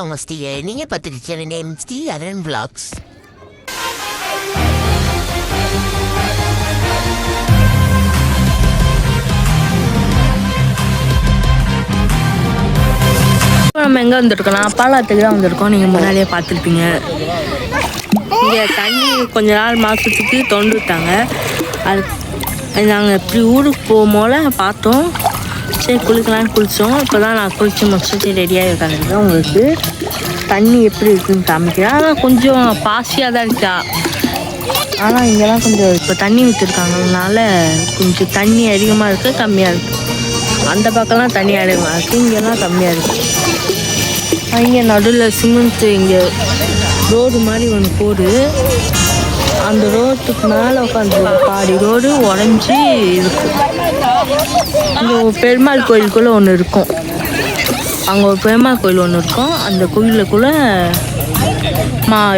தான் உங்கள் ஸ்ரீ. நீங்கள் பார்த்துட்டு நேம் ஸ்ரீ அரண் விளாக்ஸ். நம்ம எங்கே வந்திருக்கோம்னா பாலாத்துக்கு தான் வந்திருக்கோம். நீங்கள் முன்னாடியே பார்த்துருப்பீங்க. இங்கே தண்ணி கொஞ்ச நாள் மாதத்துக்கு தொண்டு விட்டாங்க. அது நாங்கள் இப்படி ஊருக்கு போகும்போல பார்த்தோம். சரி குளிக்கலான்னு குளித்தோம். இப்போ தான் நான் குளித்து முடிச்சுட்டு ரெடியாக உட்காந்துருக்கேன். உங்களுக்கு தண்ணி எப்படி இருக்குதுன்னு காமிக்கிறேன். ஆனால் கொஞ்சம் பாசியாக தான் இருக்கா. ஆனால் இங்கெல்லாம் கொஞ்சம் இப்போ தண்ணி விட்டுருக்காங்கனால கொஞ்சம் தண்ணி அதிகமாக இருக்குது, கம்மியாக இருக்குது. அந்த பக்கம்லாம் தண்ணி அதிகமாக இருக்குது, இங்கெல்லாம் கம்மியாக இருக்குது. இங்கே நடுவில் சிமெண்ட்டு இங்கே ரோடு மாதிரி ஒன்று போடு. அந்த ரோட்டுக்கு மேலே உட்காந்து பாடி ரோடு உடஞ்சி இருக்கும். இங்கே ஒரு பெருமாள் கோயிலுக்குள்ளே ஒன்று இருக்கும். அங்கே ஒரு பெருமாள் கோயில் ஒன்று இருக்கும். அந்த கோயிலுக்குள்ளே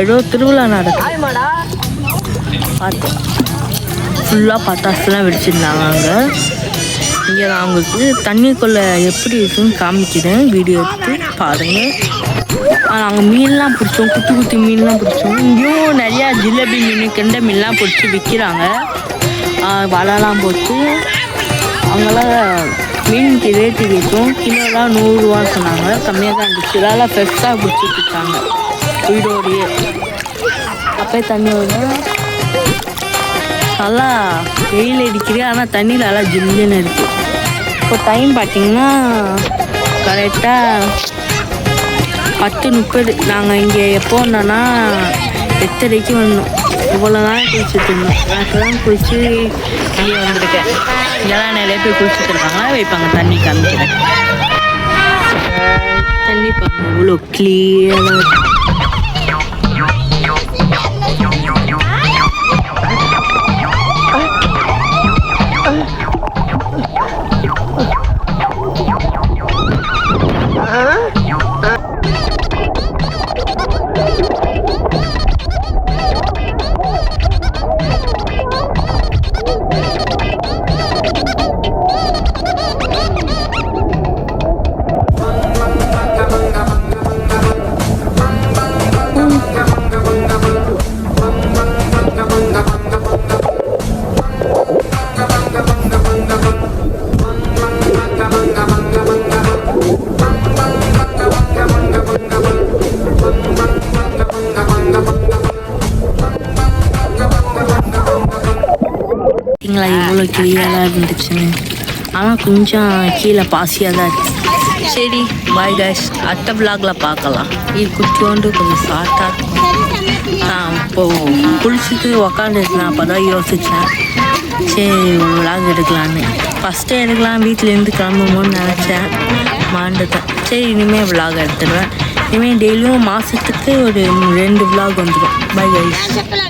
ஏதோ திருவிழா நடக்கும். பார்த்தேன். ஃபுல்லாக பட்டாசுலாம் வெடிச்சிருந்தாங்க அங்கே. இங்கே நான் அவங்களுக்கு தண்ணிக்குள்ளே எப்படி இருக்குன்னு காமிக்கிறேன். வீடியோ எடுத்து பாருங்கள். நாங்கள் மீன்லாம் பிடிச்சோம், குட்டி குட்டி மீன்லாம் பிடிச்சோம். இங்கேயும் நிறையா ஜிலேபி மீன், கெண்டை மீன்லாம் பிடிச்சி விற்கிறாங்க. வலைலாம் போட்டு அவங்களாம் மீனுக்கு ரேட்டு கேட்டோம். கிலோலாம் 100 ரூபான்னு சொன்னாங்க. கம்மியாக தான் இருந்துச்சு. இதெல்லாம் ஃப்ரெஷ்ஷாக பிடிச்சிட்டு இருக்காங்க வீடோடையே. அப்படியே தண்ணியோட நல்லா வெயில் அடிக்குது. ஆனால் தண்ணியில் நல்லா ஜில்லுன்னு இருக்குது. இப்போ டைம் பார்த்திங்கன்னா கரெக்டாக 10:30. நாங்கள் இங்கே எப்போ வந்தோன்னா 8:30க்கு வந்தோம். இவ்வளோ தான் குளிச்சுட்டு இருந்தோம். நான் இப்போ தான் குளித்து இங்கே வந்திருக்கேன். இங்கெல்லாம் நிறைய பேர் குளிச்சுட்டு இருக்காங்க. வைப்பாங்க தண்ணி காமிக்கிறேன். தண்ணி பாருங்க இவ்வளோ கிளியராக இருக்குது. இவ்வளோ கிளியராக இருந்துச்சுன்னு. ஆனால் கொஞ்சம் கீழே பாசியாக தான் இருக்குது. சரி பாய் காய்ஸ், அடுத்த விளாகில் பார்க்கலாம். இது குட்டியோண்டு கொஞ்சம் ஷார்ட்டாக இருக்கும். இப்போது குளிச்சுட்டு உக்காந்துருக்கேன். அப்போ தான் யோசித்தேன் சரி விளாக் எடுக்கலான்னு. ஃபஸ்ட்டே எடுக்கலாம் வீட்டிலேருந்து கிளம்புமோன்னு நினச்சேன், மாண்டுட்டேன். சரி இனிமேல் விளாக் எடுத்துடுவேன். இனிமேல் டெய்லியும் மாதத்துக்கு ஒரு 2 விளாக் வந்துடும். Bye guys.